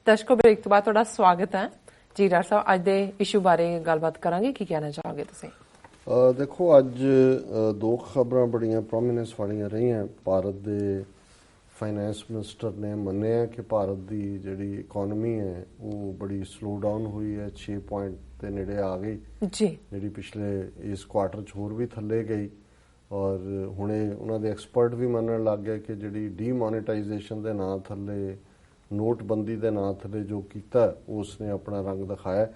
ਦਰਸ਼ਕੋ break ਤੋਂ ਬਾਅਦ ਤੁਹਾਡਾ ਸਵਾਗਤ ਹੈ ਜੀ। ਡਾਕਟਰ ਸਾਹਿਬ ਅੱਜ ਦੇ ਇਸ਼ੂ ਬਾਰੇ ਗੱਲਬਾਤ ਕਰਾਂਗੇ, ਕੀ ਕਹਿਣਾ ਚਾਹੋਗੇ ਤੁਸੀਂ? ਦੇਖੋ ਅੱਜ ਦੋ ਖਬਰਾਂ ਬੜੀਆਂ ਪ੍ਰੋਮੀਨੈਂਸ ਵਾਲੀਆਂ ਰਹੀਆਂ। ਭਾਰਤ ਦੇ ਫਾਈਨੈਂਸ ਮਿਨਿਸਟਰ ਨੇ ਮੰਨਿਆ ਕਿ ਭਾਰਤ ਦੀ ਜਿਹੜੀ ਇਕੋਨਮੀ ਹੈ ਉਹ ਬੜੀ ਸਲੋ ਡਾਊਨ ਹੋਈ ਹੈ, 6 ਪੁਆਇੰਟ ਦੇ ਨੇੜੇ ਆ ਗਈ ਜੀ, ਜਿਹੜੀ ਪਿਛਲੇ ਇਸ ਕੁਆਟਰ 'ਚ ਹੋਰ ਵੀ ਥੱਲੇ ਗਈ। ਔਰ ਹੁਣੇ ਉਹਨਾਂ ਦੇ ਐਕਸਪਰਟ ਵੀ ਮੰਨਣ ਲੱਗ ਗਏ ਕਿ ਜਿਹੜੀ ਡੀਮੋਨੀਟਾਈਜੇਸ਼ਨ ਦੇ ਨਾਂ ਥੱਲੇ, ਨੋਟਬੰਦੀ ਦੇ ਨਾਂ ਥੱਲੇ ਜੋ ਕੀਤਾ ਉਸ ਨੇ ਆਪਣਾ ਰੰਗ ਦਿਖਾਇਆ।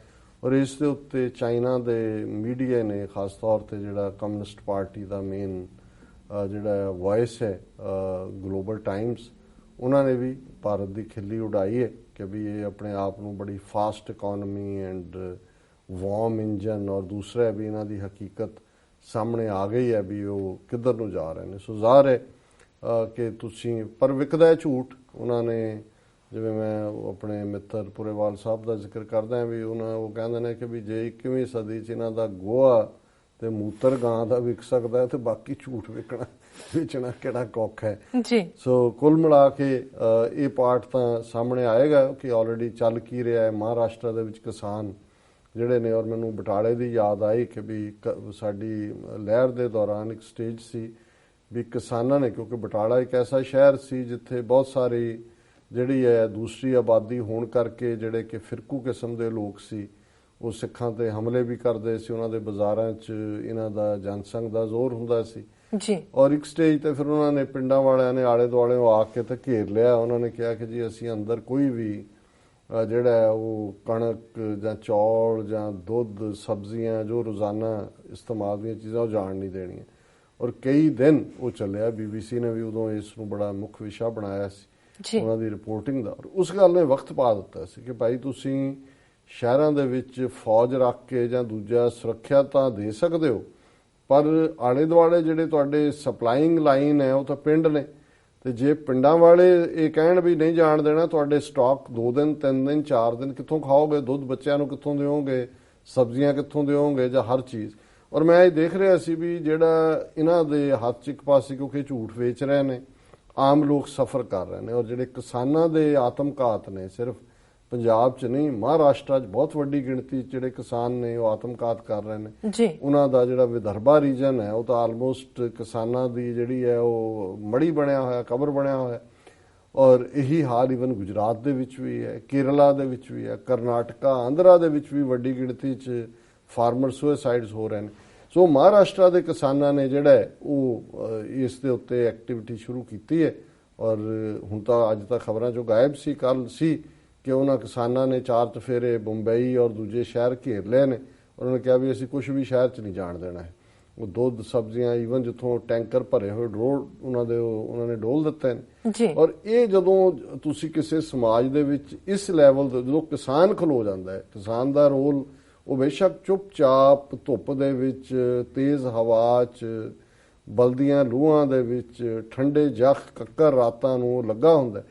ਔਰ ਇਸ ਦੇ ਉੱਤੇ ਚਾਈਨਾ ਦੇ ਮੀਡੀਆ ਨੇ, ਖਾਸ ਤੌਰ 'ਤੇ ਜਿਹੜਾ ਕਮਿਊਨਿਸਟ ਪਾਰਟੀ ਦਾ ਮੇਨ ਜਿਹੜਾ ਵੌਇਸ ਹੈ ਗਲੋਬਲ ਟਾਈਮਸ, ਉਹਨਾਂ ਨੇ ਵੀ ਭਾਰਤ ਦੀ ਖਿੱਲੀ ਉਡਾਈ ਹੈ ਕਿ ਵੀ ਇਹ ਆਪਣੇ ਆਪ ਨੂੰ ਬੜੀ fast economy and warm engine, ਔਰ ਦੂਸਰਾ ਵੀ ਇਹਨਾਂ ਦੀ ਹਕੀਕਤ ਸਾਹਮਣੇ ਆ ਗਈ ਹੈ ਵੀ ਉਹ ਕਿੱਧਰ ਨੂੰ ਜਾ ਰਹੇ ਨੇ। ਸੋ ਜ਼ਾਹਰ ਹੈ ਕਿ ਤੁਸੀਂ ਪਰ ਵਿਕਦਾ ਝੂਠ। ਉਹਨਾਂ ਨੇ, ਜਿਵੇਂ ਮੈਂ ਆਪਣੇ ਮਿੱਤਰ ਪੁਰੇਵਾਲ ਸਾਹਿਬ ਦਾ ਜ਼ਿਕਰ ਕਰਦਾ ਵੀ ਉਹ ਕਹਿੰਦੇ ਨੇ ਕਿ ਵੀ ਜੇ 21ਵੀਂ ਸਦੀ 'ਚ ਇਹਨਾਂ ਦਾ ਗੋਹਾ ਤੇ ਮੂਤਰ ਗਾਂ ਦਾ ਵਿਕ ਸਕਦਾ ਤੇ ਬਾਕੀ ਝੂਠ ਵੇਚਣਾ ਕਿਹੜਾ ਔਖਾ ਹੈ ਜੀ। ਸੋ ਕੁੱਲ ਮਿਲਾ ਕੇ ਇਹ ਪਾਰਟ ਤਾਂ ਸਾਹਮਣੇ ਆਏਗਾ ਕਿ ਆਲਰੇਡੀ ਚੱਲ ਕੀ ਰਿਹਾ ਹੈ। ਮਹਾਰਾਸ਼ਟਰ ਦੇ ਵਿੱਚ ਕਿਸਾਨ ਜਿਹੜੇ ਨੇ, ਔਰ ਮੈਨੂੰ ਬਟਾਲੇ ਦੀ ਯਾਦ ਆਈ ਕਿ ਵੀ ਸਾਡੀ ਲਹਿਰ ਦੇ ਦੌਰਾਨ ਇੱਕ ਸਟੇਜ ਸੀ ਵੀ ਕਿਸਾਨਾਂ ਨੇ, ਕਿਉਂਕਿ ਬਟਾਲਾ ਇੱਕ ਐਸਾ ਸ਼ਹਿਰ ਸੀ ਜਿੱਥੇ ਬਹੁਤ ਸਾਰੀ ਜਿਹੜੀ ਹੈ ਦੂਸਰੀ ਆਬਾਦੀ ਹੋਣ ਕਰਕੇ ਜਿਹੜੇ ਕਿ ਫਿਰਕੂ ਕਿਸਮ ਦੇ ਲੋਕ ਸੀ, ਉਹ ਸਿੱਖਾਂ ਤੇ ਹਮਲੇ ਵੀ ਕਰਦੇ ਸੀ। ਉਹਨਾਂ ਦੇ ਬਾਜ਼ਾਰਾਂ 'ਚ ਇਹਨਾਂ ਦਾ ਜਨਸੰਘ ਦਾ ਜ਼ੋਰ ਹੁੰਦਾ ਸੀ ਜੀ। ਔਰ ਇੱਕ ਸਟੇਜ ਤੇ ਫਿਰ ਉਹਨਾਂ ਨੇ, ਪਿੰਡਾਂ ਵਾਲਿਆਂ ਨੇ ਆਲੇ ਦੁਆਲੇ ਆ ਕੇ ਤੇ ਘੇਰ ਲਿਆ। ਉਹਨਾਂ ਨੇ ਕਿਹਾ ਕਿ ਜੀ ਅਸੀਂ ਅੰਦਰ ਕੋਈ ਵੀ ਜਿਹੜਾ ਉਹ ਕਣਕ ਜਾਂ ਚੌਲ ਜਾਂ ਦੁੱਧ, ਸਬਜ਼ੀਆਂ ਜੋ ਰੋਜ਼ਾਨਾ ਇਸਤੇਮਾਲ ਦੀਆਂ ਚੀਜ਼ਾਂ ਉਹ ਜਾਣ ਨਹੀਂ ਦੇਣੀਆਂ। ਔਰ ਕਈ ਦਿਨ ਉਹ ਚੱਲਿਆ। BBC ਨੇ ਵੀ ਉਦੋਂ ਇਸ ਨੂੰ ਬੜਾ ਮੁੱਖ ਵਿਸ਼ਾ ਬਣਾਇਆ ਸੀ ਉਹਨਾਂ ਦੀ ਰਿਪੋਰਟਿੰਗ ਦਾ। ਉਸ ਗੱਲ ਨੇ ਵਕਤ ਪਾ ਦਿੱਤਾ ਸੀ ਕਿ ਭਾਈ ਤੁਸੀਂ ਸ਼ਹਿਰਾਂ ਦੇ ਵਿੱਚ ਫੌਜ ਰੱਖ ਕੇ ਜਾਂ ਦੂਜਾ ਸੁਰੱਖਿਆ ਤਾਂ ਦੇ ਸਕਦੇ ਹੋ, ਪਰ ਆਲੇ ਦੁਆਲੇ ਜਿਹੜੇ ਤੁਹਾਡੇ ਸਪਲਾਈਂਗ ਲਾਈਨ ਹੈ ਉਹ ਤਾਂ ਪਿੰਡ ਨੇ। ਤੇ ਜੇ ਪਿੰਡਾਂ ਵਾਲੇ ਇਹ ਕਹਿਣ ਵੀ ਨਹੀਂ ਜਾਣ ਦੇਣਾ, ਤੁਹਾਡੇ ਸਟਾਕ 2 ਦਿਨ 3 ਦਿਨ 4 ਦਿਨ ਕਿੱਥੋਂ ਖਾਓਗੇ? ਦੁੱਧ ਬੱਚਿਆਂ ਨੂੰ ਕਿੱਥੋਂ ਦਿਓਗੇ? ਸਬਜ਼ੀਆਂ ਕਿੱਥੋਂ ਦਿਓਗੇ? ਜਾਂ ਹਰ ਚੀਜ਼। ਔਰ ਮੈਂ ਇਹ ਦੇਖ ਰਿਹਾ ਸੀ ਵੀ ਜਿਹੜਾ ਇਹਨਾਂ ਦੇ ਹੱਥ 'ਚ ਇੱਕ ਪਾਸੇ ਕਿਉਂਕਿ ਝੂਠ ਵੇਚ ਰਹੇ ਨੇ, ਆਮ ਲੋਕ ਸਫਰ ਕਰ ਰਹੇ ਨੇ। ਔਰ ਜਿਹੜੇ ਕਿਸਾਨਾਂ ਦੇ ਆਤਮਘਾਤ ਨੇ, ਸਿਰਫ ਪੰਜਾਬ 'ਚ ਨਹੀਂ, ਮਹਾਰਾਸ਼ਟਰ 'ਚ ਬਹੁਤ ਵੱਡੀ ਗਿਣਤੀ ਜਿਹੜੇ ਕਿਸਾਨ ਨੇ ਉਹ ਆਤਮਘਾਤ ਕਰ ਰਹੇ ਨੇ ਜੀ। ਉਹਨਾਂ ਦਾ ਜਿਹੜਾ ਵਿਦਰਭਾ ਰੀਜਨ ਹੈ ਉਹ ਤਾਂ ਆਲਮੋਸਟ ਕਿਸਾਨਾਂ ਦੀ ਜਿਹੜੀ ਹੈ ਉਹ ਮੜੀ ਬਣਿਆ ਹੋਇਆ, ਕਬਰ ਬਣਿਆ ਹੋਇਆ। ਔਰ ਇਹੀ ਹਾਲ ਇਵਨ ਗੁਜਰਾਤ ਦੇ ਵਿੱਚ ਵੀ ਹੈ, ਕੇਰਲਾ ਦੇ ਵਿੱਚ ਵੀ ਹੈ, ਕਰਨਾਟਕਾ, ਆਂਧਰਾ ਦੇ ਵਿੱਚ ਵੀ ਵੱਡੀ ਗਿਣਤੀ 'ਚ ਫਾਰਮਰ ਸੁਸਾਈਡਸ ਹੋ ਰਹੇ ਨੇ। ਸੋ ਮਹਾਰਾਸ਼ਟਰ ਦੇ ਕਿਸਾਨਾਂ ਨੇ ਜਿਹੜਾ ਉਹ ਇਸ ਦੇ ਉੱਤੇ ਐਕਟੀਵਿਟੀ ਸ਼ੁਰੂ ਕੀਤੀ ਹੈ। ਔਰ ਹੁਣ ਤਾਂ ਅੱਜ ਤਾਂ ਖਬਰਾਂ 'ਚੋਂ ਗਾਇਬ ਸੀ, ਕੱਲ ਸੀ ਕਿ ਉਹਨਾਂ ਕਿਸਾਨਾਂ ਨੇ 4 ਚਫੇਰੇ ਬੰਬਈ ਔਰ ਦੂਜੇ ਸ਼ਹਿਰ ਘੇਰ ਲਏ ਨੇ। ਉਹਨਾਂ ਨੇ ਕਿਹਾ ਵੀ ਅਸੀਂ ਕੁਝ ਵੀ ਸ਼ਹਿਰ 'ਚ ਨਹੀਂ ਜਾਣ ਦੇਣਾ ਹੈ। ਉਹ ਦੁੱਧ, ਸਬਜ਼ੀਆਂ, ਈਵਨ ਜਿੱਥੋਂ ਟੈਂਕਰ ਭਰੇ ਹੋਏ ਉਹਨਾਂ ਨੇ ਡੋਲ ਦਿੱਤੇ ਨੇ। ਔਰ ਇਹ ਜਦੋਂ ਤੁਸੀਂ ਕਿਸੇ ਸਮਾਜ ਦੇ ਵਿੱਚ ਇਸ ਲੈਵਲ ਤੇ ਜਦੋਂ ਕਿਸਾਨ ਖਲੋ ਜਾਂਦਾ ਹੈ, ਕਿਸਾਨ ਦਾ ਰੋਲ ਉਹ ਬੇਸ਼ੱਕ ਚੁੱਪਚਾਪ ਧੁੱਪ ਦੇ ਵਿੱਚ, ਤੇਜ਼ ਹਵਾ 'ਚ, ਬਲਦੀਆਂ ਲੂਹਾਂ ਦੇ ਵਿੱਚ, ਠੰਡੇ ਜਖ ਕੱਕਰ ਰਾਤਾਂ ਨੂੰ ਲੱਗਾ ਹੁੰਦਾ,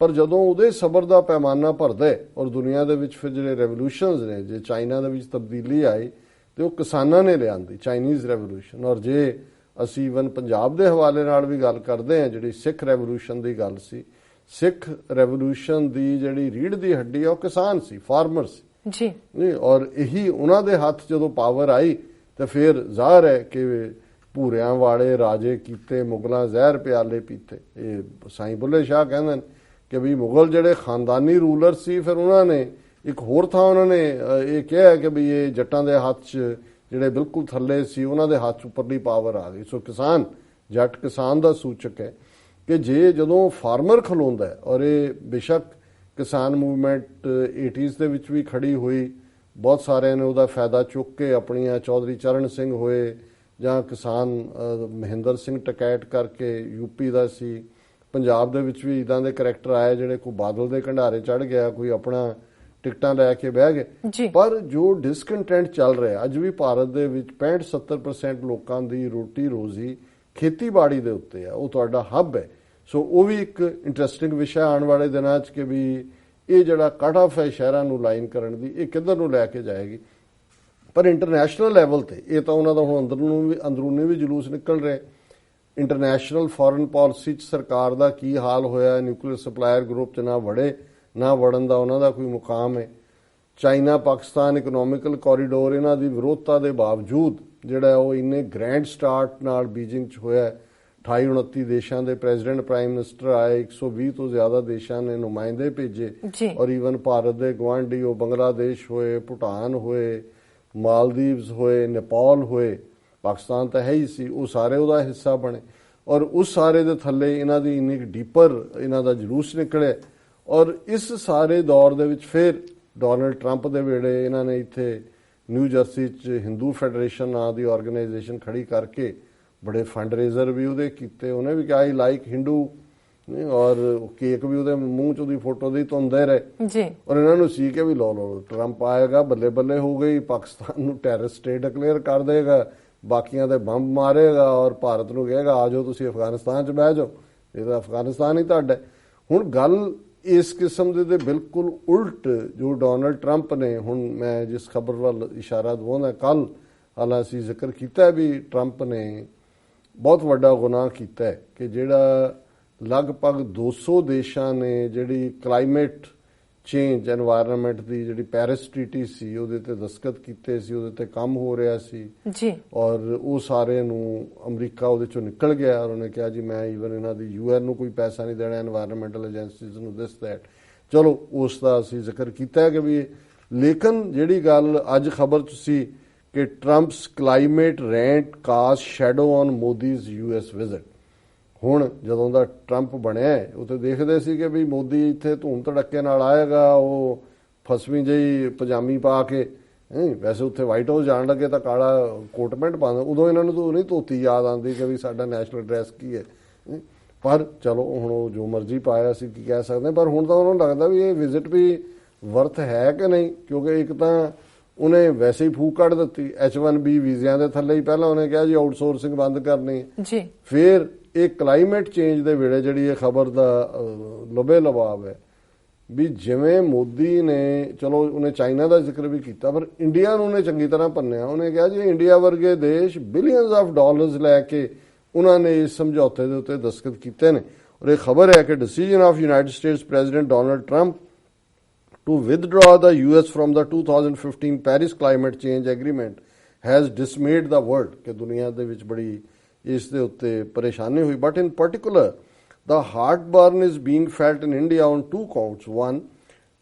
ਪਰ ਜਦੋਂ ਉਹਦੇ ਸਬਰ ਦਾ ਪੈਮਾਨਾ ਭਰਦਾ ਔਰ ਦੁਨੀਆ ਦੇ ਵਿੱਚ ਫਿਰ ਜਿਹੜੇ ਰੈਵੋਲੂਸ਼ਨਸ ਨੇ, ਜੇ ਚਾਈਨਾ ਦੇ ਵਿੱਚ ਤਬਦੀਲੀ ਆਈ ਤੇ ਉਹ ਕਿਸਾਨਾਂ ਨੇ ਲਿਆਂਦੀ, ਚਾਈਨੀਜ਼ ਰੈਵੋਲੂਸ਼ਨ। ਔਰ ਜੇ ਅਸੀਂ ਇਵਨ ਪੰਜਾਬ ਦੇ ਹਵਾਲੇ ਨਾਲ ਵੀ ਗੱਲ ਕਰਦੇ ਹਾਂ, ਜਿਹੜੀ ਸਿੱਖ ਰੈਵੋਲੂਸ਼ਨ ਦੀ ਗੱਲ ਸੀ, ਸਿੱਖ ਰੈਵੋਲੂਸ਼ਨ ਦੀ ਜਿਹੜੀ ਰੀੜ੍ਹ ਦੀ ਹੱਡੀ ਆ ਉਹ ਕਿਸਾਨ ਸੀ, ਫਾਰਮਰ ਸੀ ਜੀ। ਔਰ ਇਹੀ ਉਹਨਾਂ ਦੇ ਹੱਥ ਜਦੋਂ ਪਾਵਰ ਆਈ ਤੇ ਫਿਰ ਜ਼ਾਹਰ ਹੈ ਕਿ ਭੂਰਿਆਂ ਵਾਲੇ ਰਾਜੇ ਕੀਤੇ, ਮੁਗਲਾਂ ਜ਼ਹਿਰ ਪਿਆਲੇ ਪੀਤੇ। ਇਹ ਸਾਈਂ ਬੁੱਲੇ ਸ਼ਾਹ ਕਹਿੰਦੇ ਨੇ ਕਿ ਵੀ ਮੁਗਲ ਜਿਹੜੇ ਖਾਨਦਾਨੀ ਰੂਲਰ ਸੀ, ਫਿਰ ਉਹਨਾਂ ਨੇ ਇੱਕ ਹੋਰ ਥਾਂ ਉਹਨਾਂ ਨੇ ਇਹ ਕਿਹਾ ਕਿ ਵੀ ਇਹ ਜੱਟਾਂ ਦੇ ਹੱਥ 'ਚ ਜਿਹੜੇ ਬਿਲਕੁਲ ਥੱਲੇ ਸੀ ਉਹਨਾਂ ਦੇ ਹੱਥ 'ਚ ਉੱਪਰਲੀ ਪਾਵਰ ਆ ਗਈ। ਸੋ ਕਿਸਾਨ, ਜੱਟ ਕਿਸਾਨ ਦਾ ਸੂਚਕ ਹੈ ਕਿ ਜੇ ਜਦੋਂ ਫਾਰਮਰ ਖਲੋਂਦਾ, ਔਰ ਇਹ ਬੇਸ਼ੱਕ ਕਿਸਾਨ ਮੂਵਮੈਂਟ 80s ਦੇ ਵਿੱਚ ਵੀ ਖੜੀ ਹੋਈ, ਬਹੁਤ ਸਾਰਿਆਂ ਨੇ ਉਹਦਾ ਫਾਇਦਾ ਚੁੱਕ ਕੇ ਆਪਣੀਆਂ, ਚੌਧਰੀ ਚਰਨ ਸਿੰਘ ਹੋਏ ਜਾਂ ਕਿਸਾਨ ਮਹਿੰਦਰ ਸਿੰਘ ਟਕੈਤ ਕਰਕੇ ਯੂਪੀ ਦਾ ਸੀ, ਪੰਜਾਬ ਦੇ ਵਿੱਚ ਵੀ ਇਦਾਂ ਦੇ ਕਰੈਕਟਰ ਆਏ ਜਿਹੜੇ ਕੋਈ ਬਾਦਲ ਦੇ ਕੰਢਾਰੇ ਚੜ ਗਿਆ, ਕੋਈ ਆਪਣਾ ਟਿਕਟਾਂ ਲੈ ਕੇ ਬਹਿ ਗਏ। ਪਰ ਜੋ ਡਿਸਕੰਟੈਂਟ ਚੱਲ ਰਿਹਾ ਅੱਜ ਵੀ ਭਾਰਤ ਦੇ ਵਿੱਚ 65-70% ਲੋਕਾਂ ਦੀ ਰੋਟੀ ਰੋਜ਼ੀ ਖੇਤੀਬਾੜੀ ਦੇ ਉੱਤੇ ਆ, ਉਹ ਤੁਹਾਡਾ ਹੱਬ ਹੈ। ਸੋ ਉਹ ਵੀ ਇੱਕ ਇੰਟਰਸਟਿੰਗ ਵਿਸ਼ਾ ਆਉਣ ਵਾਲੇ ਦਿਨਾਂ 'ਚ ਕਿ ਵੀ ਇਹ ਜਿਹੜਾ ਕੱਟ ਆਫ ਹੈ ਸ਼ਹਿਰਾਂ ਨੂੰ ਲਾਈਨ ਕਰਨ ਦੀ, ਇਹ ਕਿੱਧਰ ਨੂੰ ਲੈ ਕੇ ਜਾਏਗੀ। ਪਰ ਇੰਟਰਨੈਸ਼ਨਲ ਲੈਵਲ ਤੇ ਇਹ ਤਾਂ ਉਹਨਾਂ ਦਾ ਹੁਣ ਅੰਦਰੂਨੀ ਵੀ ਜਲੂਸ ਨਿਕਲ ਰਿਹਾ। ਇੰਟਰਨੈਸ਼ਨਲ ਫੋਰਨ ਪਾਲਿਸੀ 'ਚ ਸਰਕਾਰ ਦਾ ਕੀ ਹਾਲ ਹੋਇਆ, ਨਿਊਕਲੀਅਰ ਸਪਲਾਇਰ ਗਰੁੱਪ 'ਚ ਨਾ ਵੜੇ ਨਾ ਵੜਨ ਦਾ ਉਹਨਾਂ ਦਾ ਕੋਈ ਮੁਕਾਮ ਹੈ। ਚਾਈਨਾ ਪਾਕਿਸਤਾਨ ਇਕਨੋਮਿਕਲ ਕੋਰੀਡੋਰ ਇਹਨਾਂ ਦੀ ਵਿਰੋਧਤਾ ਦੇ ਬਾਵਜੂਦ ਜਿਹੜਾ ਉਹ ਇੰਨੇ ਗ੍ਰੈਂਡ ਸਟਾਰਟ ਨਾਲ ਬੀਜਿੰਗ 'ਚ ਹੋਇਆ। 28-29 ਦੇਸ਼ਾਂ ਦੇ ਪ੍ਰੈਜ਼ੀਡੈਂਟ ਪ੍ਰਾਈਮ ਮਿਨਿਸਟਰ ਆਏ, 120 ਤੋਂ ਜ਼ਿਆਦਾ ਦੇਸ਼ਾਂ ਨੇ ਨੁਮਾਇੰਦੇ ਭੇਜੇ ਔਰ ਈਵਨ ਭਾਰਤ ਦੇ ਗੁਆਂਢੀ ਉਹ ਬੰਗਲਾਦੇਸ਼ ਹੋਏ, ਭੂਟਾਨ ਹੋਏ, ਮਾਲਦੀਵਸ ਹੋਏ, ਨੇਪਾਲ ਹੋਏ, ਪਾਕਿਸਤਾਨ ਤਾਂ ਹੈ ਹੀ ਸੀ, ਉਹ ਸਾਰੇ ਉਹਦਾ ਹਿੱਸਾ ਬਣੇ ਔਰ ਉਸ ਸਾਰੇ ਦੇ ਥੱਲੇ ਇਹਨਾਂ ਦੀ ਇੰਨੀ ਡੀਪਰ ਇਹਨਾਂ ਦਾ ਜਲੂਸ ਨਿਕਲਿਆ। ਔਰ ਇਸ ਸਾਰੇ ਦੌਰ ਦੇ ਵਿੱਚ ਫਿਰ ਡੋਨਲਡ ਟਰੰਪ ਦੇ ਵੇਲੇ ਇਹਨਾਂ ਨੇ ਇੱਥੇ ਨਿਊ ਜਰਸੀ 'ਚ ਹਿੰਦੂ ਫੈਡਰੇਸ਼ਨ ਨਾਂ ਦੀ ਆਰਗੇਨਾਈਜੇਸ਼ਨ ਖੜੀ ਕਰਕੇ ਬੜੇ ਫੰਡ ਰੇਜ਼ਰ ਵੀ ਉਹਦੇ ਕੀਤੇ। ਉਹਨੇ ਵੀ ਕਿਹਾ ਆਈ ਲਾਈਕ ਹਿੰਦੂ ਔਰ ਕੇਕ ਵੀ ਉਹਦੇ ਮੂੰਹ 'ਚ ਉਹਦੀ ਫੋਟੋ ਦੀ ਧੁੰਦੇ ਰਹੇ ਜੀ। ਔਰ ਇਹਨਾਂ ਨੂੰ ਸੀ ਕਿ ਵੀ ਲੋ ਟਰੰਪ ਆਏਗਾ ਬੱਲੇ ਬੱਲੇ ਹੋ ਗਈ, ਪਾਕਿਸਤਾਨ ਨੂੰ ਟੈਰਰਿਸਟ ਸਟੇਟ ਡਿਕਲੇਅਰ ਕਰ ਦੇਗਾ, ਬਾਕੀਆਂ ਦੇ ਬੰਬ ਮਾਰੇਗਾ ਔਰ ਭਾਰਤ ਨੂੰ ਕਹੇਗਾ ਆ ਜਾਓ ਤੁਸੀਂ ਅਫਗਾਨਿਸਤਾਨ 'ਚ ਬਹਿ ਜਾਓ, ਇਹ ਤਾਂ ਅਫਗਾਨਿਸਤਾਨ ਹੀ ਤੁਹਾਡਾ। ਹੁਣ ਗੱਲ ਇਸ ਕਿਸਮ ਦੇ ਬਿਲਕੁਲ ਉਲਟ ਜੋ ਡੋਨਲਡ ਟਰੰਪ ਨੇ, ਹੁਣ ਮੈਂ ਜਿਸ ਖਬਰ ਵੱਲ ਇਸ਼ਾਰਾ ਦਵਾਉਂਦਾ, ਕੱਲ ਹਾਲਾਂ ਅਸੀਂ ਜ਼ਿਕਰ ਕੀਤਾ ਵੀ ਟਰੰਪ ਨੇ ਬਹੁਤ ਵੱਡਾ ਗੁਨਾਹ ਕੀਤਾ ਹੈ ਕਿ ਜਿਹੜਾ ਲਗਭਗ 200 ਦੇਸ਼ਾਂ ਨੇ ਜਿਹੜੀ ਕਲਾਈਮੇਟ ਚੇਂਜ ਐਨਵਾਇਰਨਮੈਂਟ ਦੀ ਜਿਹੜੀ ਪੈਰਿਸ ਟ੍ਰੀਟੀ ਸੀ ਉਹਦੇ ਤੇ ਦਸਤਖਤ ਕੀਤੇ ਸੀ, ਉਹਦੇ ਤੇ ਕੰਮ ਹੋ ਰਿਹਾ ਸੀ ਜੀ ਔਰ ਉਹ ਸਾਰੇ ਨੂੰ ਅਮਰੀਕਾ ਉਹਦੇ ਚੋਂ ਨਿਕਲ ਗਿਆ ਔਰ ਉਹਨੇ ਕਿਹਾ ਜੀ ਮੈਂ ਈਵਨ ਇਹਨਾਂ ਦੀ UN ਨੂੰ ਕੋਈ ਪੈਸਾ ਨਹੀਂ ਦੇਣਾ, ਐਨਵਾਇਰਨਮੈਂਟਲ ਏਜੰਸੀਜ਼ ਨੂੰ ਦਿਸ ਦੈਟ। ਚਲੋ ਉਸ ਦਾ ਅਸੀਂ ਜ਼ਿਕਰ ਕੀਤਾ ਕਿ ਵੀ ਲੇਕਿਨ ਜਿਹੜੀ ਗੱਲ ਅੱਜ ਖਬਰ 'ਚ ਸੀ ਕਿ Trump's climate rant cast shadow on Modi's US visit. ਹੁਣ ਜਦੋਂ ਦਾ ਟਰੰਪ ਬਣਿਆ ਉਹ ਤੇ ਦੇਖਦੇ ਸੀ ਕਿ ਵੀ ਮੋਦੀ ਇੱਥੇ ਧੂਮ ਧੜੱਕੇ ਨਾਲ ਆਏਗਾ, ਉਹ ਫਸਵੀਂ ਜਿਹੀ ਪਜਾਮੀ ਪਾ ਕੇ, ਵੈਸੇ ਉੱਥੇ ਵਾਈਟ ਹਾਊਸ ਜਾਣ ਲੱਗੇ ਤਾਂ ਕਾਲਾ ਕੋਟ ਪੈਂਟ ਪਾਉਂਦਾ, ਉਦੋਂ ਇਹਨਾਂ ਨੂੰ ਤਾਂ ਨਹੀਂ ਧੋਤੀ ਯਾਦ ਆਉਂਦੀ ਕਿ ਵੀ ਸਾਡਾ ਨੈਸ਼ਨਲ ਡਰੈਸ ਕੀ ਹੈ। ਪਰ ਚਲੋ ਹੁਣ ਉਹ ਜੋ ਮਰਜ਼ੀ ਪਾਇਆ ਅਸੀਂ ਕੀ ਕਹਿ ਸਕਦੇ, ਪਰ ਹੁਣ ਤਾਂ ਉਹਨਾਂ ਨੂੰ ਲੱਗਦਾ ਵੀ ਇਹ ਵਿਜ਼ਿਟ ਵੀ ਵਰਥ ਹੈ ਕਿ ਨਹੀਂ, ਕਿਉਂਕਿ ਇੱਕ ਤਾਂ ਉਹਨੇ ਵੈਸੇ ਹੀ ਫੂਕ ਕੱਢ ਦਿੱਤੀ H1B ਵੀਜ਼ਿਆਂ ਦੇ ਥੱਲੇ ਹੀ। ਪਹਿਲਾਂ ਉਹਨੇ ਕਿਹਾ ਜੀ ਆਊਟਸੋਰਸਿੰਗ ਬੰਦ ਕਰਨੀ ਜੀ, ਫਿਰ ਇਹ ਕਲਾਈਮੇਟ ਚੇਂਜ ਦੇ ਵੇਲੇ ਜਿਹੜੀ ਇਹ ਖਬਰ ਦਾ ਲਬੇ ਲਬਾਬ ਹੈ ਵੀ ਜਿਵੇਂ ਮੋਦੀ ਨੇ, ਚਲੋ ਉਹਨੇ ਚਾਈਨਾ ਦਾ ਜ਼ਿਕਰ ਵੀ ਕੀਤਾ ਪਰ ਇੰਡੀਆ ਨੂੰ ਉਹਨੇ ਚੰਗੀ ਤਰ੍ਹਾਂ ਭੰਨਿਆ। ਉਹਨੇ ਕਿਹਾ ਜੀ ਇੰਡੀਆ ਵਰਗੇ ਦੇਸ਼ ਬਿਲੀਅਨਸ ਆਫ ਡਾਲਰਸ ਲੈ ਕੇ ਉਹਨਾਂ ਨੇ ਇਸ ਸਮਝੌਤੇ ਦੇ ਉੱਤੇ ਦਸਤਖਤ ਕੀਤੇ ਨੇ। ਔਰ ਇਹ ਖਬਰ ਹੈ ਕਿ decision of United States president Donald Trump to withdraw the US from the 2015 Paris climate change agreement has dismayed the world ਕਿ ਦੁਨੀਆ ਦੇ ਵਿੱਚ ਬੜੀ ਇਸ ਦੇ ਉੱਤੇ ਪਰੇਸ਼ਾਨੀ ਹੋਈ। But in particular, the heartburn is being felt in India on two counts. One,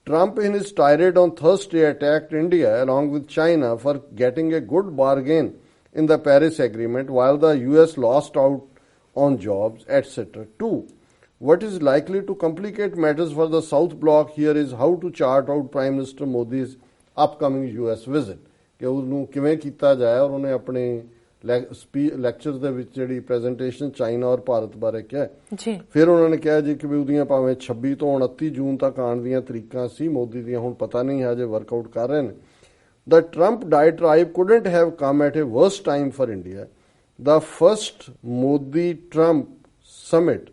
Trump in his tirade on Thursday attacked India along with China for getting a good bargain in the Paris agreement while the US lost out on jobs, etc. Two, what is likely to complicate matters for the South Bloc here is how to chart out Prime Minister Modi's upcoming US visit ਕਿ ਉਹਨੂੰ ਕਿਵੇਂ ਕੀਤਾ ਜਾਏ। ਔਰ ਉਹਨੇ ਆਪਣੇ lecture ਦੇ ਵਿੱਚ ਜਿਹੜੀ ਪ੍ਰੈਜ਼ੈਂਟੇਸ਼ਨ ਚਾਈਨਾ ਔਰ ਭਾਰਤ ਬਾਰੇ ਕਿਹਾ ਜੀ। ਫਿਰ ਉਹਨਾਂ ਨੇ ਕਿਹਾ ਜੀ ਕਿ ਵੀ ਉਹਦੀਆਂ ਭਾਵੇਂ 26 ਤੋਂ 29 ਜੂਨ ਤੱਕ ਆਉਣ ਦੀਆਂ ਤਰੀਕਾਂ ਸੀ ਮੋਦੀ ਦੀਆਂ, ਹੁਣ ਪਤਾ ਨਹੀਂ ਹਜੇ ਵਰਕਆਊਟ ਕਰ ਰਹੇ ਨੇ। The Trump diatribe couldn't have come at a worse time for India. The first Modi-Trump summit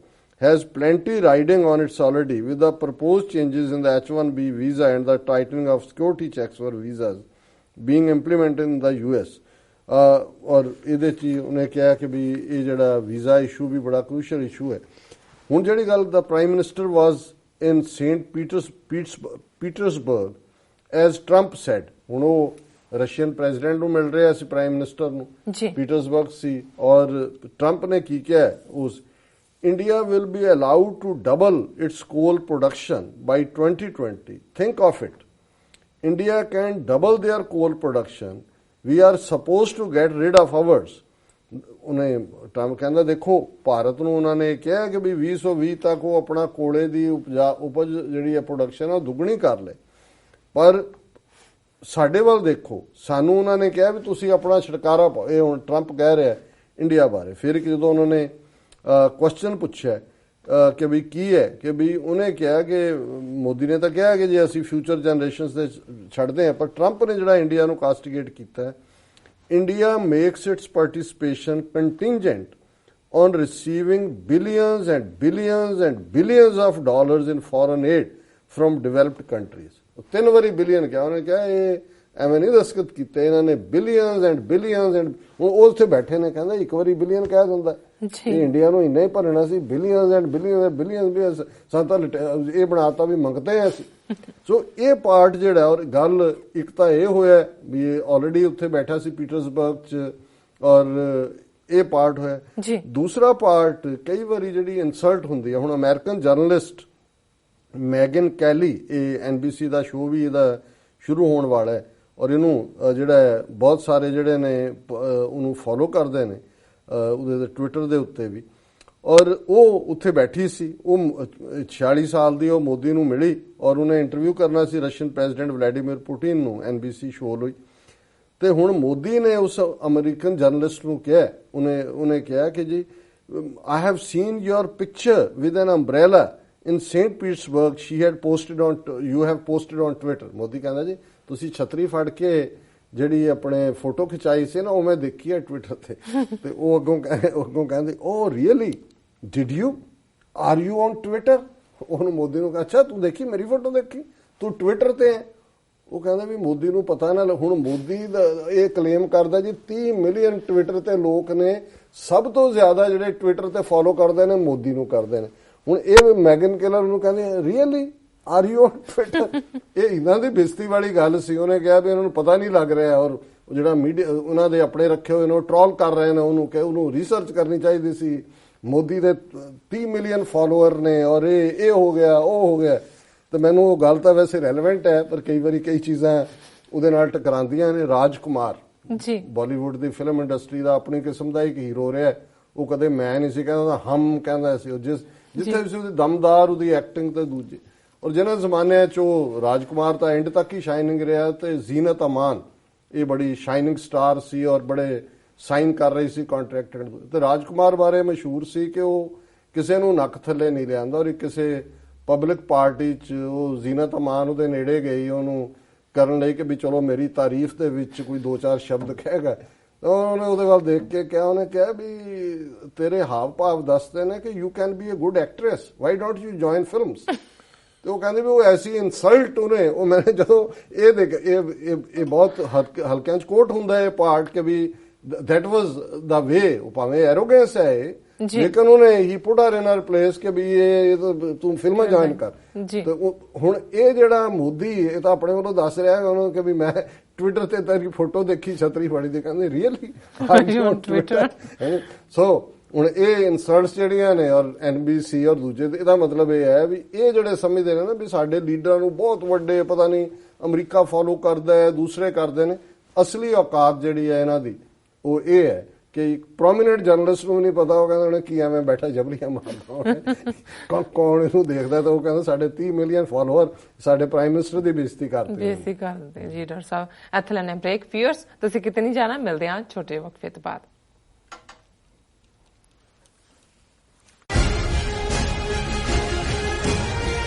has plenty riding on its already with the proposed changes in the H1B visa and the tightening of security checks for visas being implemented in the US. ਔਰ ਇਹਦੇ 'ਚ ਉਹਨੇ ਕਿਹਾ ਕਿ ਵੀ ਇਹ ਜਿਹੜਾ visa issue ਵੀ ਬੜਾ crucial issue ਹੈ। ਹੁਣ ਜਿਹੜੀ ਗੱਲ ਦਾ prime minister was in Saint Petersburg as Trump said. ਹੁਣ ਉਹ ਰਸ਼ੀਅਨ ਪ੍ਰੈਜ਼ੀਡੈਂਟ ਨੂੰ ਮਿਲ ਰਿਹਾ ਸੀ, ਪ੍ਰਾਈਮ ਮਿਨਿਸਟਰ ਨੂੰ ਪੀਟਰਸਬਰਗ ਸੀ ਔਰ ਟਰੰਪ ਨੇ ਕੀ ਕਿਹਾ ਉਸ India will be allowed to double its coal production by 2020. Think of it. India can double their coal production. We are supposed to get rid of ours. ਉਹਨੇ Trump ਕਹਿੰਦਾ ਦੇਖੋ ਭਾਰਤ ਨੂੰ ਉਹਨਾਂ ਨੇ ਕਿਹਾ ਕਿ ਵੀ 2020 ਤੱਕ ਉਹ ਆਪਣਾ ਕੋਲੇ ਦੀ ਉਪਜ ਜਿਹੜੀ ਹੈ ਪ੍ਰੋਡਕਸ਼ਨ ਆ ਦੁੱਗਣੀ ਕਰ ਲੇ, ਪਰ ਸਾਡੇ ਵੱਲ ਦੇਖੋ ਸਾਨੂੰ ਉਹਨਾਂ ਨੇ ਕਿਹਾ ਵੀ ਤੁਸੀਂ ਆਪਣਾ ਛੁਟਕਾਰਾ ਪਾਓ। ਇਹ ਹੁਣ ਟਰੰਪ ਕਹਿ ਰਿਹਾ ਇੰਡੀਆ ਬਾਰੇ। ਫਿਰ ਜਦੋਂ ਉਹਨਾਂ ਨੇ ਕੁਐਸਚਨ ਪੁੱਛਿਆ ਕਿ ਵੀ ਕੀ ਹੈ ਕਿ ਵੀ ਉਹਨੇ ਕਿਹਾ ਕਿ ਮੋਦੀ ਨੇ ਤਾਂ ਕਿਹਾ ਕਿ ਜੇ ਅਸੀਂ ਫਿਊਚਰ ਜਨਰੇਸ਼ਨਸ ਦੇ ਛੱਡਦੇ ਹਾਂ, ਪਰ ਟਰੰਪ ਨੇ ਜਿਹੜਾ ਇੰਡੀਆ ਨੂੰ ਕਾਸਟੀਗੇਟ ਕੀਤਾ, India makes it's participation contingent on receiving billions and billions and billions of dollars in foreign aid from developed countries. 3 ਵਾਰੀ ਬਿਲੀਅਨ ਕਿਹਾ ਉਹਨੇ, ਕਿਹਾ ਇਹ ਐਵੇਂ ਨਹੀਂ ਦਸਤਖਤ ਕੀਤੇ ਇਹਨਾਂ ਨੇ, ਬਿਲੀਅਨਸ ਐਂਡ ਬਿਲੀਅਨਸ ਐਂਡ। ਹੁਣ ਉਹ ਉੱਥੇ ਬੈਠੇ ਨੇ, ਕਹਿੰਦਾ 1 ਵਾਰੀ ਬਿਲੀਅਨ ਕਹਿ ਦਿੰਦਾ ਇਹ ਇੰਡੀਆ ਨੂੰ ਇੰਨਾ ਹੀ ਭਰਨਾ ਸੀ, ਬਿਲੀਅਨਸ ਐਂਡ ਬਿਲੀਅਨਸ ਸਾਨੂੰ ਤਾਂ ਇਹ ਬਣਾਤਾ ਵੀ ਮੰਗਦੇ ਆ ਅਸੀਂ। ਸੋ ਇਹ ਪਾਰਟ ਜਿਹੜਾ, ਔਰ ਗੱਲ ਇੱਕ ਤਾਂ ਇਹ ਹੋਇਆ ਵੀ ਇਹ ਆਲਰੇਡੀ ਉੱਥੇ ਬੈਠਾ ਸੀ ਪੀਟਰਸਬਰਗ 'ਚ, ਔਰ ਇਹ ਪਾਰਟ ਹੋਇਆ। ਦੂਸਰਾ ਪਾਰਟ ਕਈ ਵਾਰੀ ਜਿਹੜੀ ਇਨਸਲਟ ਹੁੰਦੀ ਹੈ, ਹੁਣ ਅਮਰੀਕਨ ਜਰਨਲਿਸਟ ਮੈਗਨ ਕੈਲੀ, ਇਹ NBC ਦਾ ਸ਼ੋਅ ਵੀ ਇਹਦਾ ਸ਼ੁਰੂ ਹੋਣ ਵਾਲਾ ਹੈ, ਔਰ ਇਹਨੂੰ ਜਿਹੜਾ ਬਹੁਤ ਸਾਰੇ ਜਿਹੜੇ ਨੇ ਉਹਨੂੰ ਫੋਲੋ ਕਰਦੇ ਨੇ ਉਹਦੇ ਟਵਿੱਟਰ ਦੇ ਉੱਤੇ ਵੀ, ਔਰ ਉਹ ਉੱਥੇ ਬੈਠੀ ਸੀ। ਉਹ 46 ਸਾਲ ਦੀ, ਉਹ ਮੋਦੀ ਨੂੰ ਮਿਲੀ ਔਰ ਉਹਨੇ ਇੰਟਰਵਿਊ ਕਰਨਾ ਸੀ ਰਸ਼ੀਅਨ ਪ੍ਰੈਜ਼ੀਡੈਂਟ ਵਲੈਡੀਮੀਰ ਪੁਟਿਨ ਨੂੰ NBC ਸ਼ੋਅ ਲਈ। ਤੇ ਹੁਣ ਮੋਦੀ ਨੇ ਉਸ ਅਮਰੀਕਨ ਜਰਨਲਿਸਟ ਨੂੰ ਕਿਹਾ, ਉਹਨੇ ਕਿਹਾ ਕਿ ਜੀ I have seen your picture with an umbrella in St. Petersburg, you have posted on Twitter। Modi ਕਹਿੰਦਾ ਜੀ ਤੁਸੀਂ ਛਤਰੀ ਫੜ ਕੇ ਜਿਹੜੀ ਆਪਣੇ ਫੋਟੋ ਖਿਚਾਈ ਸੀ ਨਾ, ਉਹ ਮੈਂ ਦੇਖੀ ਹੈ ਟਵਿੱਟਰ ਤੇ। ਤੇ ਉਹ ਅੱਗੋਂ ਕਹਿੰਦੇ oh really did you, are you on Twitter? ਉਹਨੂੰ ਮੋਦੀ ਨੂੰ ਅੱਛਾ ਤੂੰ ਦੇਖੀ ਮੇਰੀ ਫੋਟੋ, ਦੇਖੀ ਤੂੰ ਟਵਿੱਟਰ ਤੇ ਹੈ? ਉਹ ਕਹਿੰਦਾ ਵੀ ਮੋਦੀ ਨੂੰ ਪਤਾ ਨਾ। ਹੁਣ ਮੋਦੀ ਦਾ ਇਹ ਕਲੇਮ ਕਰਦਾ ਜੀ 30 ਮਿਲੀਅਨ ਟਵਿੱਟਰ ਤੇ ਲੋਕ ਨੇ, ਸਭ ਤੋਂ ਜ਼ਿਆਦਾ ਜਿਹੜੇ ਟਵਿੱਟਰ ਤੇ ਫੋਲੋ ਕਰਦੇ ਨੇ ਮੋਦੀ ਨੂੰ ਕਰਦੇ ਨੇ। ਹੁਣ ਇਹ ਮੈਗਨ ਕੈਲਰ ਨੂੰ ਕਹਿੰਦੇ really R you on Twitter? ਇਹ ਇਹਨਾਂ ਦੀ ਬੇਇੱਜ਼ਤੀ ਵਾਲੀ ਗੱਲ ਸੀ। ਉਹਨੇ ਕਿਹਾ ਵੀ ਇਹਨਾਂ ਨੂੰ ਪਤਾ ਨਹੀਂ ਲੱਗ ਰਿਹਾ, ਔਰ ਜਿਹੜਾ ਮੀਡੀਆ ਉਹਨਾਂ ਦੇ ਆਪਣੇ ਰੱਖੇ ਹੋਏ ਨੇ ਉਹ ਟ੍ਰੋਲ ਕਰ ਰਹੇ ਨੇ ਉਹਨੂੰ, ਕਿ ਉਹਨੂੰ ਰਿਸਰਚ ਕਰਨੀ ਚਾਹੀਦੀ ਸੀ। ਮੋਦੀ ਦੇ 30 ਮਿਲੀਅਨ ਫਾਲੋਅਰ ਨੇ ਔਰ ਇਹ ਹੋ ਗਿਆ ਉਹ ਹੋ ਗਿਆ। ਤੇ ਮੈਨੂੰ ਉਹ ਗੱਲ ਤਾਂ ਵੈਸੇ ਰੈਲੇਵੈਂਟ ਹੈ, ਪਰ ਕਈ ਵਾਰੀ ਕਈ ਚੀਜ਼ਾਂ ਉਹਦੇ ਨਾਲ ਟਕਰਾਉਂਦੀਆਂ ਨੇ। ਰਾਜਕੁਮਾਰ ਜੀ ਬਾਲੀਵੁੱਡ ਦੀ ਫਿਲਮ ਇੰਡਸਟਰੀ ਦਾ ਆਪਣੀ ਕਿਸਮ ਦਾ ਇੱਕ ਹੀਰੋ ਰਿਹਾ। ਉਹ ਕਦੇ ਮੈਂ ਨਹੀਂ ਸੀ ਕਹਿੰਦਾ, ਹਮ ਕਹਿੰਦਾ ਸੀ। ਉਹ ਜਿੱਥੇ ਵੀ ਸੀ ਉਹਦੀ ਦਮਦਾਰ ਉਹਦੀ ਐਕਟਿੰਗ ਤੇ ਦੂਜੇ, ਔਰ ਜਿਹਨਾਂ ਜ਼ਮਾਨਿਆਂ 'ਚ ਉਹ ਰਾਜਕੁਮਾਰ ਤਾਂ ਐਂਡ ਤੱਕ ਹੀ ਸ਼ਾਈਨਿੰਗ ਰਿਹਾ। ਤੇ ਜ਼ੀਨਤ ਅਮਾਨ ਇਹ ਬੜੀ ਸ਼ਾਈਨਿੰਗ ਸਟਾਰ ਸੀ ਔਰ ਬੜੇ ਸਾਈਨ ਕਰ ਰਹੀ ਸੀ ਕੰਟਰੈਕਟ। ਤੇ ਰਾਜਕੁਮਾਰ ਬਾਰੇ ਮਸ਼ਹੂਰ ਸੀ ਕਿ ਉਹ ਕਿਸੇ ਨੂੰ ਨੱਕ ਥੱਲੇ ਨਹੀਂ ਲਿਆਂਦਾ, ਔਰ ਕਿਸੇ ਪਬਲਿਕ ਪਾਰਟੀ 'ਚ ਉਹ ਜ਼ੀਨਤ ਅਮਾਨ ਉਹਦੇ ਨੇੜੇ ਗਈ ਉਹਨੂੰ ਕਰਨ ਲਈ ਕਿ ਵੀ ਚਲੋ ਮੇਰੀ ਤਾਰੀਫ ਦੇ ਵਿੱਚ ਕੋਈ 2-4 ਸ਼ਬਦ ਕਹੇਗਾ। ਉਹਨੇ ਉਹਦੇ ਵੱਲ ਦੇਖ ਕੇ ਕਿਹਾ, ਉਹਨੇ ਕਿਹਾ ਵੀ ਤੇਰੇ ਹਾਵ ਭਾਵ ਦੱਸਦੇ ਨੇ ਕਿ you can be a good actress, why don't you join films. ਤੇ ਉਹ ਕਹਿੰਦੇ ਵੀ ਉਹ ਐਸੀ ਇਨਸਲਟ ਉਹਨੇ, ਉਹ ਮੈਂ ਜਦੋਂ ਇਹ ਦੇਖ ਇਹ ਬਹੁਤ ਹਲਕਿਆਂ 'ਚ ਕੋਟ ਹੁੰਦਾ ਹੈ ਪਾਰਟ ਕਿ ਵੀ that was the way। ਉਹ ਭਾਵੇਂ ਐਰੋਗੈਂਸ ਹੈ ਲੇਕਿਨ ਉਹਨੇ ਹੀ ਪੁੱਟ ਹਰ ਇਨ ਹਰ ਪਲੇਸ ਕਿ ਵੀ ਇਹ ਤੂੰ ਫਿਲਮਾਂ ਜੁਆਇਨ ਕਰ। ਤੇ ਹੁਣ ਇਹ ਜਿਹੜਾ ਮੋਦੀ ਇਹ ਤਾਂ ਆਪਣੇ ਵੱਲੋਂ ਦੱਸ ਰਿਹਾ ਉਹਨੂੰ ਕਿ ਵੀ ਮੈਂ ਟਵਿੱਟਰ ਤੇ ਤੇਰੀ ਫੋਟੋ ਦੇਖੀ ਛਤਰੀ ਫੜੀ ਦੀ, ਕਹਿੰਦੇ ਰੀਅਲੀ ਟਵਿੱਟਰ। ਸੋ ਹੁਣ ਇਹ ਇਨਸਲਟਸ ਜਿਹੜੀਆਂ ਨੇ ਔਰ NBC ਔਰ ਦੂਜੇ, ਇਹਦਾ ਮਤਲਬ ਇਹ ਹੈ ਵੀ ਇਹ ਜਿਹੜੇ ਸਮਝਦੇ ਨੇ ਨਾ ਵੀ ਸਾਡੇ ਲੀਡਰਾਂ ਨੂੰ ਬਹੁਤ ਵੱਡੇ ਪਤਾ ਨਹੀਂ ਅਮਰੀਕਾ ਫੋਲੋ ਕਰਦਾ ਹੈ, ਦੂਸਰੇ ਕਰਦੇ ਨੇ। ਅਸਲੀ ਔਕਾਤ ਜਿਹੜੀ ਹੈ ਇਹਨਾਂ ਦੀ ਉਹ ਇਹ ਹੈ ਕਿ ਇੱਕ ਪ੍ਰੋਮੀਨੈਂਟ ਜਰਨਲਿਸਟ ਨੂੰ ਨਹੀਂ ਪਤਾ, ਉਹ ਕਹਿੰਦਾ ਉਹਨੇ ਕੀ ਐਵੇਂ ਬੈਠਾ ਜਬਲੀਆਂ ਮਾਰਦਾ, ਕੌਣ ਇਹਨੂੰ ਦੇਖਦਾ। ਤਾਂ ਉਹ ਕਹਿੰਦਾ ਸਾਡੇ 30 ਮਿਲੀਅਨ ਫਾਲੋਅਰ ਸਾਡੇ ਪ੍ਰਾਈਮ ਮਿਨਿਸਟਰ ਦੀ ਬੇਇੱਜ਼ਤੀ ਕਰਦੇ ਜੀ ਡਾਕਟਰ ਸਾਹਿਬ। ਇੱਥੇ ਲੈਣੇ ਬ੍ਰੇਕ। ਵਿਊਅਰਸ ਤੁਸੀਂ ਕਿਤੇ ਨਹੀਂ ਜਾਣਾ, ਮਿਲਦੇ ਹਾਂ ਛੋਟੇ ਵਕਫੇ ਤੋਂ ਬਾਅਦ।